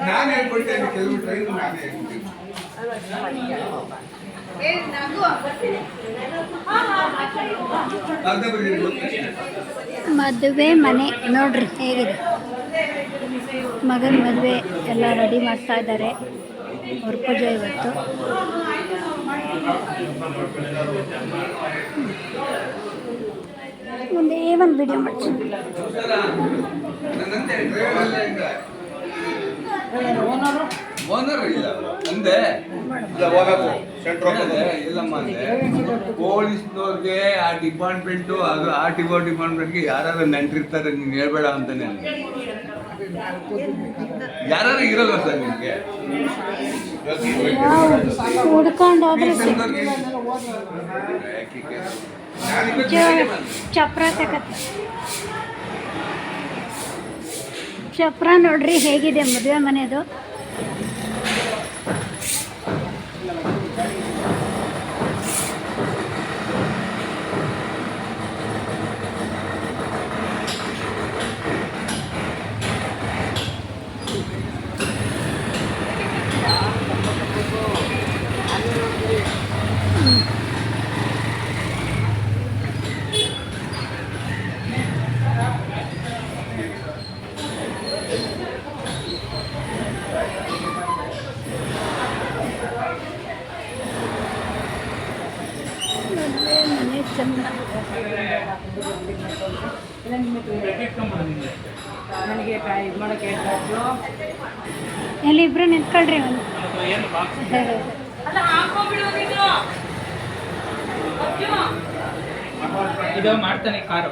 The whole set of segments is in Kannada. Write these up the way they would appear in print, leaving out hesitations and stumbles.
ನಾನು ಹೇಳ್ಕೊಡ್ತೇನೆ ಕೆಲವು ಟ್ರೈನ್ ನಾನೇ ಮದುವೆ ಮನೆ ನೋಡ್ರಿ ಹೇಗಿದೆ. ಮಗನ ಮದುವೆ ಎಲ್ಲ ರೆಡಿ ಮಾಡ್ತಾ ಇದ್ದಾರೆ. ಅವ್ರ ಪೂಜೆ ಇವತ್ತು. ಮುಂದೆ ಒಂದು ವಿಡಿಯೋ ಮಾಡ್ತೀನಿ. ಓನರ್ ಇಲ್ಲ ಅಂದೆ ಇಲ್ಲಮ್ಮ ಅಂದೆ ಪೊಲೀಸ್ನವ್ರಿಗೆ ಆ ಡಿಪಾರ್ಟ್ಮೆಂಟು ಅದು ಆರ್ ಟಿ ಒ ಡಿಪಾರ್ಟ್ಮೆಂಟ್ಗೆ ಯಾರು ನೆಂಟಿರ್ತಾರೆ ನೀನು ಹೇಳ್ಬೇಡ ಅಂತಾನೆ. ಯಾರು ಇರಲ್ವ ಸರ್ ನಿಮಗೆ ಹುಡ್ಕೊಂಡು ಹೋದ್ರೆ ಚಪ್ರ ತಗತ್ತೆ. ಚಪ್ರ ನೋಡ್ರಿ ಹೇಗಿದೆ ಮದುವೆ ಮನೆದು. ಎಲ್ಲಿ ಇಬ್ರು ನಿಂತ್ಕೊಳ್ರಿ. ಒಂದು ಇದು ಮಾಡ್ತಾನೆ ಕಾರು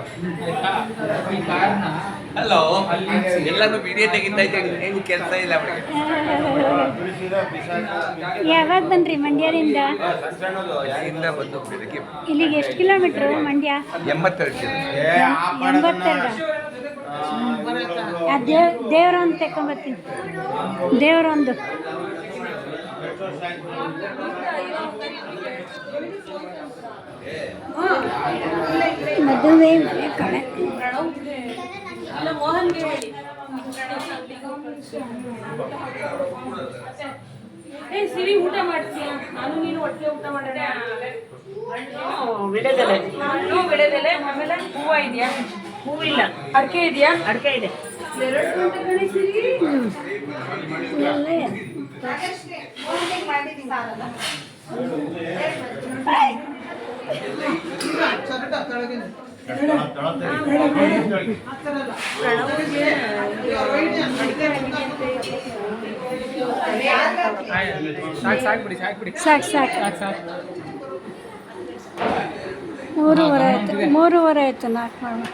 ಈ ಕಾರ್ನ. ಹಲೋ ಎಲ್ಲರೂ ವಿಡಿಯೋ ತೆಗಿತಾ ಇದ್ದೇನೆ, ಏನು ಕೆಲಸ ಇಲ್ಲ. ಯಾವಾಗ ಬಂದ್ರಿ ಮಂಡ್ಯದಿಂದ? ಇಲ್ಲಿಗೆ ಎಷ್ಟು ಕಿಲೋಮೀಟ್ರು ಮಂಡ್ಯ? 82. 82. ದೇವರೊಂದು ತಗೊಂಬರ್ತೀನಿ. ದೇವರೊಂದು ಮದುವೆ ಮನೆ ಕಡೆ. ಸಿರಿ ಊಟ ಮಾಡ್ತೀಯ? ನಾನು ನೀನು ಒಟ್ಟಿಗೆ ಊಟ ಮಾಡೋಣ. ವಿಳೆದೆಲೆ ಆಮೇಲೆ ಹೂವು ಇದೆಯಾ? ಹೂವಿಲ್ಲ. ಅಡಿಕೆ ಇದೆಯಾ? ಅಡಿಕೆ ಇದೆ. ಸಾಕು 3:30 ಆಯ್ತು. 3:30 ಆಯ್ತು. 4 ಮಾಡೋಣ.